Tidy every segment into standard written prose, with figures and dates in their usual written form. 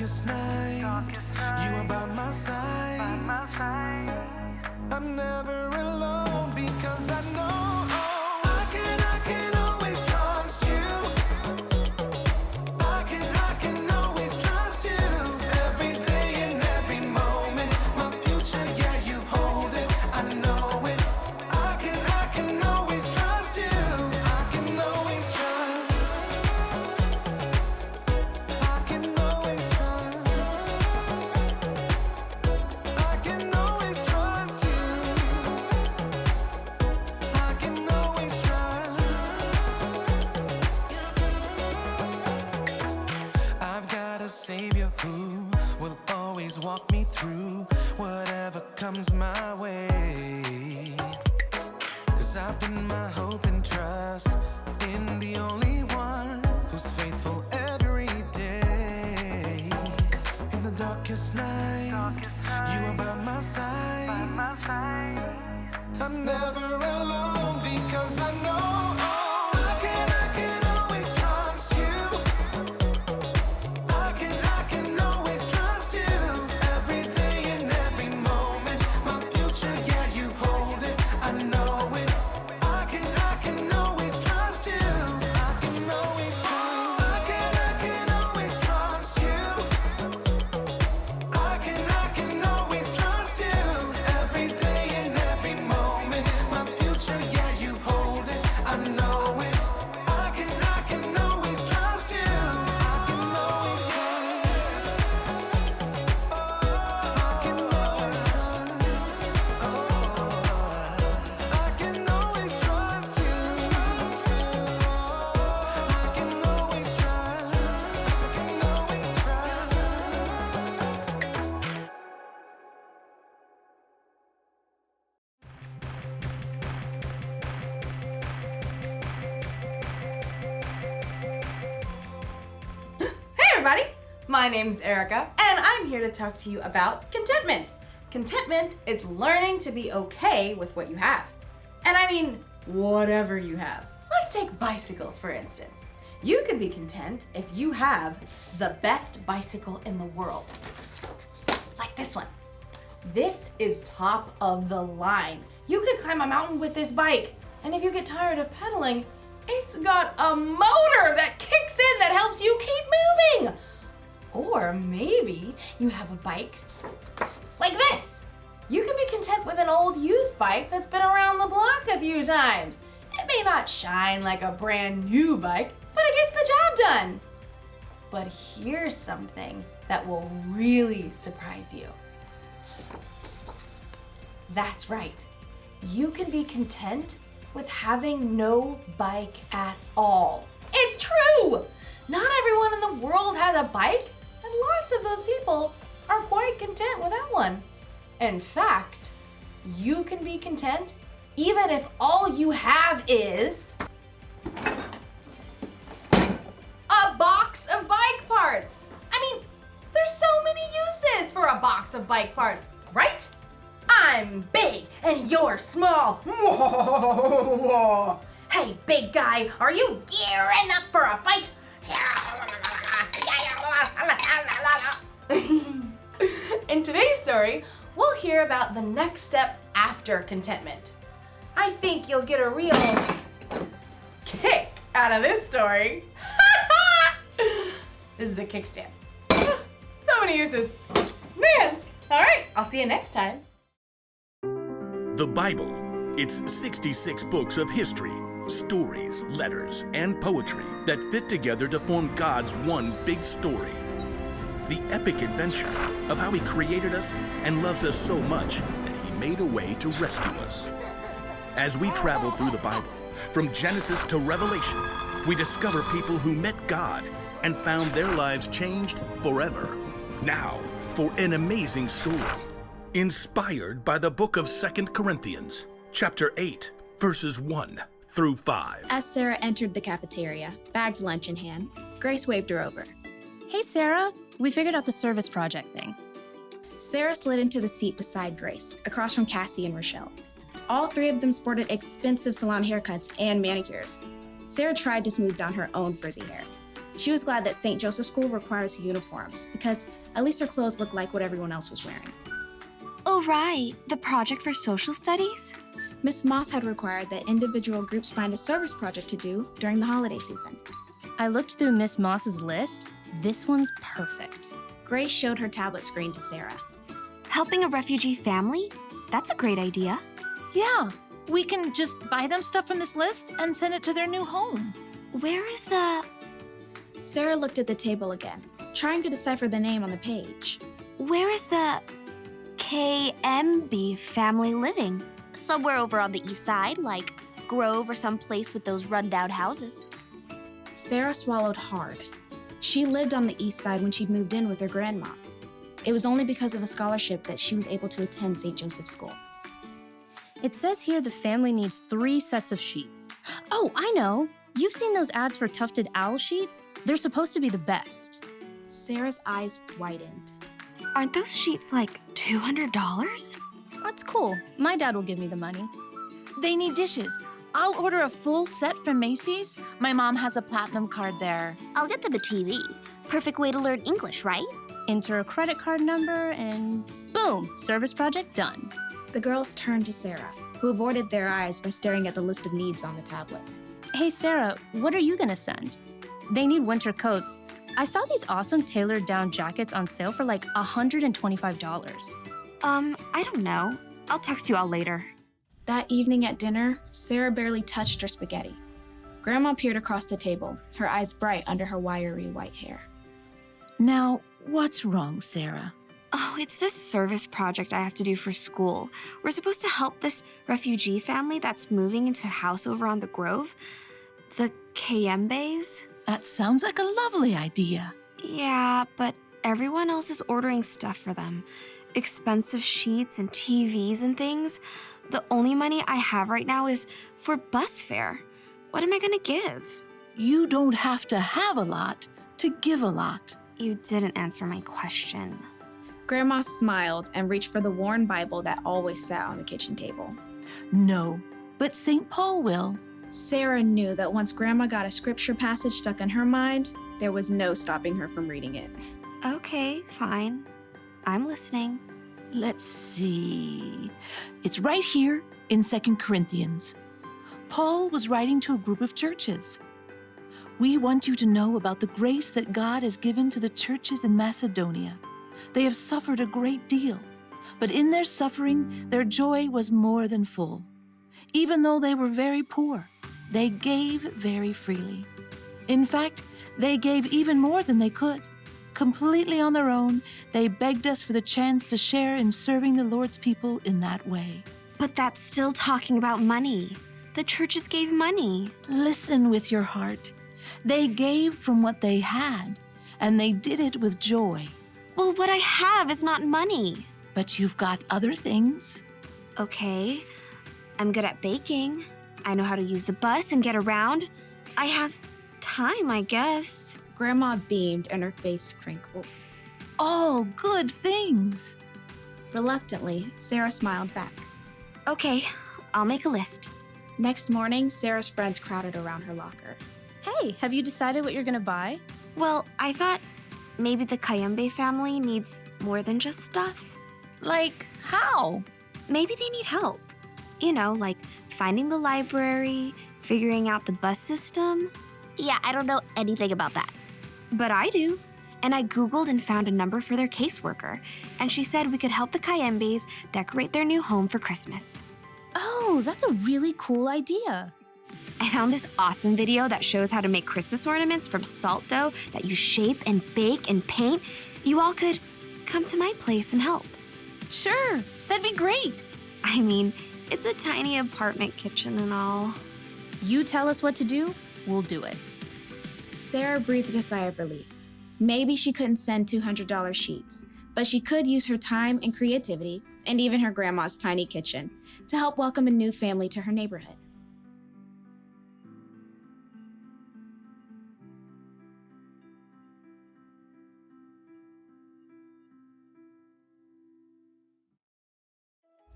darkest night, you are by my side. I'm never alone because I know I can always trust you. I can always trust you. Every day and every moment, my future, yeah, you hold it. I know it. I can always trust you. I can always trust. I can always trust. I can always trust you. I can always trust. I've got a savior who will always walk me through whatever comes my way. 'Cause I put my hope and trust in the only one who's faithful every day. In the darkest night, you are by my side. I'm never alone because I know I can always trust you. I can always trust you. Every day and every moment, my future, yeah, you hold it. I know it. I can always trust you. I can always trust. I can always trust you. I can always trust you. Every day and every moment, my future, yeah, you hold it. I know it. I can always trust you. I can always trust. I can always trust. I can always trust you. I can always trust. I can always trust. Hey everybody! My name's Erica, and I'm here to talk to you about contentment. Contentment is learning to be okay with what you have. And I mean, whatever you have. Let's take bicycles, for instance. You can be content if you have the best bicycle in the world. Like this one. This is top of the line. You could climb a mountain with this bike, and if you get tired of pedaling, it's got a motor that kicks in that helps you keep moving. Or maybe you have a bike like this. You can be content with an old used bike that's been around the block a few times. It may not shine like a brand new bike, but it gets the job done. But here's something that will really surprise you. That's right. You can be content with having no bike at all. It's true! Not everyone in the world has a bike, and lots of those people are quite content without one. In fact, you can be content even if all you have is a box of bike parts. I mean, there's so many uses for a box of bike parts, right? I'm big and you're small. Hey, big guy, are you gearing up for a fight? In today's story, we'll hear about the next step after contentment. I think you'll get a real kick out of this story. This is a kickstand. So many uses. Man, all right, I'll see you next time. The Bible. It's 66 books of history, stories, letters, and poetry that fit together to form God's one big story. The epic adventure of how He created us and loves us so much that He made a way to rescue us. As we travel through the Bible, from Genesis to Revelation, we discover people who met God and found their lives changed forever. Now, for an amazing story, inspired by the book of 2 Corinthians, chapter 8, verses 1 through 5. As Sarah entered the cafeteria, bagged lunch in hand, Grace waved her over. Hey, Sarah, we figured out the service project thing. Sarah slid into the seat beside Grace, across from Cassie and Rochelle. All three of them sported expensive salon haircuts and manicures. Sarah tried to smooth down her own frizzy hair. She was glad that St. Joseph's School requires uniforms because at least her clothes looked like what everyone else was wearing. Oh, right. The project for social studies? Miss Moss had required that individual groups find a service project to do during the holiday season. I looked through Miss Moss's list. This one's perfect. Grace showed her tablet screen to Sarah. Helping a refugee family? That's a great idea. Yeah, we can just buy them stuff from this list and send it to their new home. Where is the... Sarah looked at the table again, trying to decipher the name on the page. Where is the KMB family living? Somewhere over on the east side, like Grove or some place with those rundown houses. Sarah swallowed hard. She lived on the east side when she'd moved in with her grandma. It was only because of a scholarship that she was able to attend St. Joseph's School. It says here the family needs 3 sets of sheets. Oh, I know. You've seen those ads for tufted owl sheets? They're supposed to be the best. Sarah's eyes widened. Aren't those sheets like $200? That's cool. My dad will give me the money. They need dishes. I'll order a full set from Macy's. My mom has a platinum card there. I'll get them a TV. Perfect way to learn English, right? Enter a credit card number and boom, service project done. The girls turned to Sarah, who avoided their eyes by staring at the list of needs on the tablet. Hey Sarah, what are you gonna send? They need winter coats. I saw these awesome tailored down jackets on sale for like $125. I don't know. I'll text you all later. That evening at dinner, Sarah barely touched her spaghetti. Grandma peered across the table, her eyes bright under her wiry white hair. Now, what's wrong, Sarah? Oh, it's this service project I have to do for school. We're supposed to help this refugee family that's moving into a house over on the Grove. The Kayembes. That sounds like a lovely idea. Yeah, but everyone else is ordering stuff for them. Expensive sheets and TVs and things. The only money I have right now is for bus fare. What am I gonna give? You don't have to have a lot to give a lot. You didn't answer my question. Grandma smiled and reached for the worn Bible that always sat on the kitchen table. No, but St. Paul will. Sarah knew that once Grandma got a scripture passage stuck in her mind, there was no stopping her from reading it. Okay, fine. I'm listening. Let's see. It's right here in 2 Corinthians. Paul was writing to a group of churches. We want you to know about the grace that God has given to the churches in Macedonia. They have suffered a great deal, but in their suffering, their joy was more than full. Even though they were very poor, they gave very freely. In fact, they gave even more than they could. Completely on their own, they begged us for the chance to share in serving the Lord's people in that way. But that's still talking about money. The churches gave money. Listen with your heart. They gave from what they had, and they did it with joy. Well, what I have is not money. But you've got other things. Okay, I'm good at baking. I know how to use the bus and get around. I have time, I guess. Grandma beamed and her face crinkled. All good things. Reluctantly, Sarah smiled back. Okay, I'll make a list. Next morning, Sarah's friends crowded around her locker. Hey, have you decided what you're gonna buy? Well, I thought maybe the Kayembe family needs more than just stuff. Like how? Maybe they need help. You know, like finding the library, figuring out the bus system. Yeah, I don't know anything about that. But I do. And I Googled and found a number for their caseworker. And she said we could help the Kayembes decorate their new home for Christmas. Oh, that's a really cool idea. I found this awesome video that shows how to make Christmas ornaments from salt dough that you shape and bake and paint. You all could come to my place and help. Sure, that'd be great. I mean, it's a tiny apartment kitchen and all. You tell us what to do, we'll do it. Sarah breathed a sigh of relief. Maybe she couldn't send $200 sheets, but she could use her time and creativity, and even her grandma's tiny kitchen, to help welcome a new family to her neighborhood.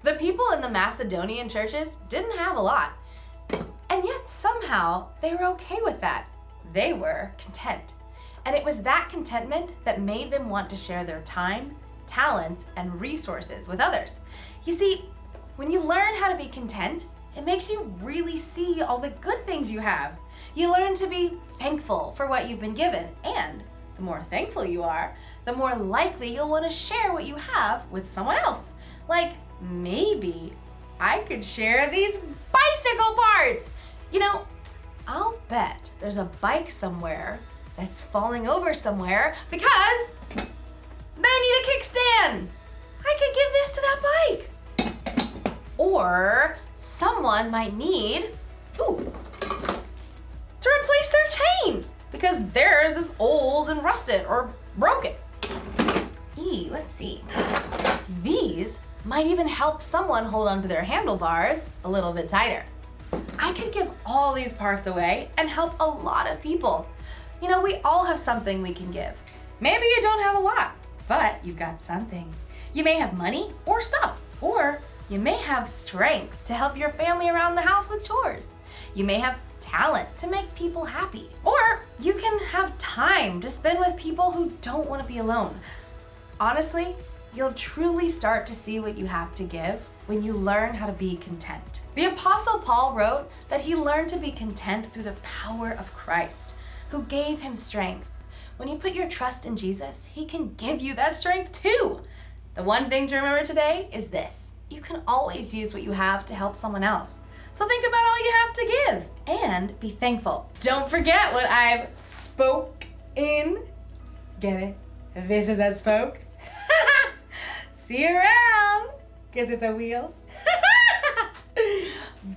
The people in the Macedonian churches didn't have a lot, and yet somehow they were okay with that. They were content. And it was that contentment that made them want to share their time, talents, and resources with others. You see, when you learn how to be content, it makes you really see all the good things you have. You learn to be thankful for what you've been given, and the more thankful you are, the more likely you'll want to share what you have with someone else. Like, maybe I could share these bicycle parts. You know, I'll bet there's a bike somewhere that's falling over somewhere because they need a kickstand. I could give this to that bike. Or someone might need, to replace their chain because theirs is old and rusted or broken. Let's see. These might even help someone hold onto their handlebars a little bit tighter. I could give all these parts away and help a lot of people. You know, we all have something we can give. Maybe you don't have a lot, but you've got something. You may have money or stuff, or you may have strength to help your family around the house with chores. You may have talent to make people happy, or you can have time to spend with people who don't want to be alone. Honestly, you'll truly start to see what you have to give when you learn how to be content. The Apostle Paul wrote that he learned to be content through the power of Christ, who gave him strength. When you put your trust in Jesus, he can give you that strength too. The one thing to remember today is this: you can always use what you have to help someone else. So think about all you have to give and be thankful. Don't forget what I've spoke in. Get it? This is a spoke. See you around, because it's a wheel.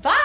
Bye!